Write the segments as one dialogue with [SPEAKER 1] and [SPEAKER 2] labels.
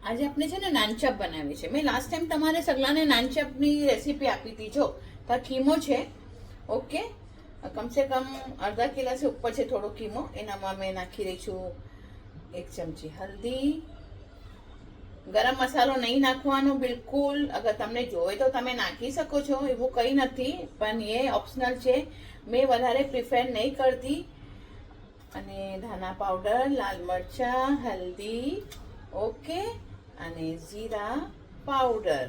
[SPEAKER 1] આજે આપણે છે ને નાનચપ બનાવી છે. મેં લાસ્ટ ટાઈમ તમારે સગલાને નાનચપની રેસીપી આપી હતી. જો તો ખીમો છે, ઓકે, કમસે કમ અડધા કિલાથી ઉપર છે થોડો ખીમો. એનામાં મેં નાખી રહી છું 1 ચમચી હલ્દી. ગરમ મસાલો નહીં નાખવાનો બિલકુલ. અગર તમને જોઈએ તો તમે નાખી શકો છો, એવું કંઈ નથી, પણ એ ઓપ્શનલ છે. મેં વધારે પ્રિફર નહીં કરતી. અને ધાણા પાવડર, લાલ મરચા, હલ્દી, ઓકે, અને જીરા પાવડર,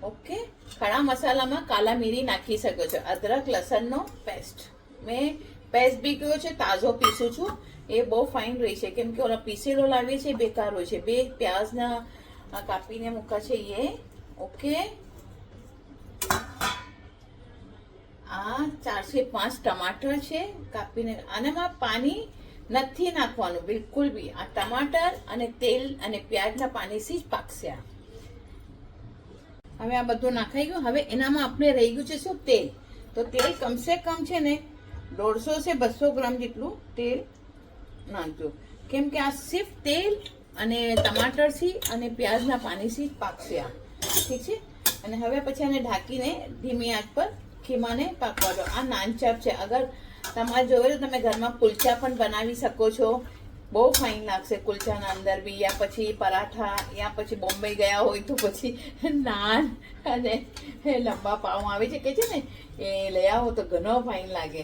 [SPEAKER 1] ઓકે. ખડા મસાલામાં કાલા મિરી નાખી શકો છો. અદરક લસણનો પેસ્ટ મેં પેસ્ટ બી કયો છે, તાજો પીસું છું. એ બહુ ફાઇન રહી છે, કેમ કે ઓલા પીસેલો લાવીએ છીએ બેકાર હોય છે. 2 પ્યાજના કાપીને મૂકા છે એ, ઓકે. આ 4 થી 5 ટમાટર છે કાપીને. આનામાં પાણી નથી નાખવાનું બિલકુલ બી. આ ટમાટર અને તેલ અને પ્યાજના પાણીથી જ પાકશે. હવે આ બધું નાખાઈ ગયું. હવે એનામાં આપણે રહી ગયું છે શું? તેલ. તો તેલ કમસે કમ છે ને 150 થી 200 ગ્રામ જેટલું તેલ નાખજો, કેમ કે આ સિર્ફ તેલ અને ટમાટરથી અને પ્યાજના પાણીથી જ પાકશે આ, ઠીક છે. અને હવે પછી આને ઢાંકીને ધીમી આંચ પર ખીમાને પાકવા દો. આ નાનચપ છે. અગર તમારે જોવે તો તમે ઘરમાં કુલચા પણ બનાવી શકો છો. બહુ ફાઇન લાગશે કુલચાના અંદર બી, યા પછી પરાઠા, યા પછી બોમ્બે ગયા હોય તો પછી નાન અને લંબા પાઉં આવે છે કે છે ને, એ લઈ આવો તો ઘણો ફાઇન લાગે.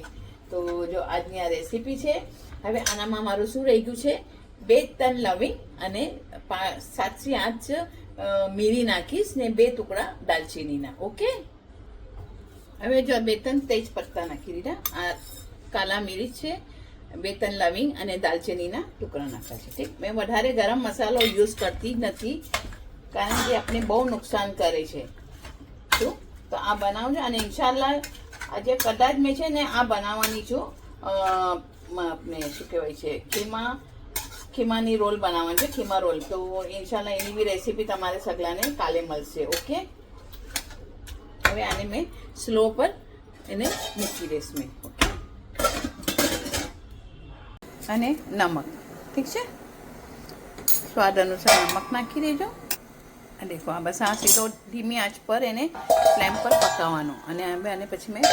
[SPEAKER 1] તો જો આજની આ રેસીપી છે. હવે આનામાં મારું શું રહી ગયું છે? 2 લવિંગ અને 7 થી 8 મીરી નાખીશ ને 2 ટુકડા દાલચીનીના, ઓકે. હવે જો 2-3 તેજ પત્તા નાખી દીધા. આ કાલા મિરી છે, 2-3 લવિંગ અને દાલચીનીના ટુકડા નાખ્યા છે, ઠીક. મેં વધારે ગરમ મસાલો યુઝ કરતી જ નથી, કારણ કે આપણે બહુ નુકસાન કરે છે. શું તો આ બનાવજો. અને ઇન્શાલ્લાહ આજે કદાચ મેં છે ને આ બનાવવાની છું, આપણે શું કહેવાય છે, ખીમાની રોલ બનાવવાની છે, ખીમા રોલ. તો ઇન્શાલ્લાહ એની બી રેસીપી તમારે સગલાને કાલે મળશે, ઓકે. હવે આને મેં સ્લો પર એને મૂકી દઈશ મેં, ઓકે. અને નમક, ઠીક છે, સ્વાદ અનુસાર નમક નાખી દેજો. અને દેખો આ બસ આ સીધો ધીમી આંચ પર એને ફ્લેમ પર પકાવવાનો. અને હવે આને પછી મેં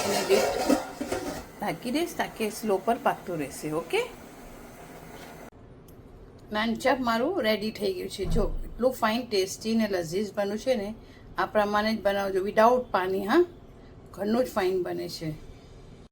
[SPEAKER 1] એની રીત ઢાંકી દઈશ તાકે સ્લો પર પાકતું રહેશે, ઓકે. નાનચપ મારું રેડી થઈ ગયું છે. જો એટલું ફાઇન, ટેસ્ટી ને લઝીઝ બન્યું છે ને. આ પ્રમાણે જ બનાવજો, વિધાઉટ પાણી. હા, ઘરનું જ ફાઇન બને છે.